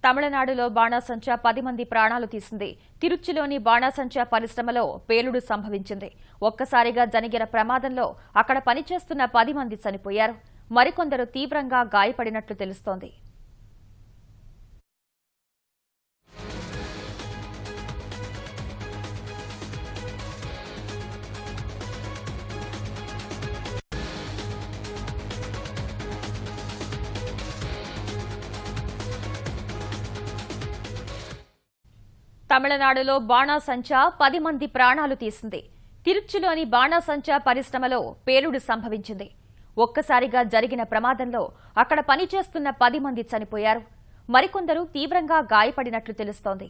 తమిళనాడులో బాణాసంచా 10 మంది ప్రాణాలు తీసింది. తిరుచిలోని బాణాసంచా పరిశ్రమలో పేలుడు సంభవించింది. ఒక్కసారిగా జరిగిన ప్రమాదంలో అక్కడ పనిచేస్తున్న 10 మంది చనిపోయారు. మరికొందరు తీవ్రంగా గాయపడినట్లు తెలుస్తోంది. తమిళనాడులో బాణాసంచా 10 మంది ప్రాణాలు తీసింది. తిరుచిలోని బాణాసంచా పరిశ్రమలో పేలుడు సంభవించింది. ఒక్కసారిగా జరిగిన ప్రమాదంలో అక్కడ పనిచేస్తున్న 10 మంది చనిపోయారు. మరికొందరు తీవ్రంగా గాయపడినట్లు తెలుస్తోంది.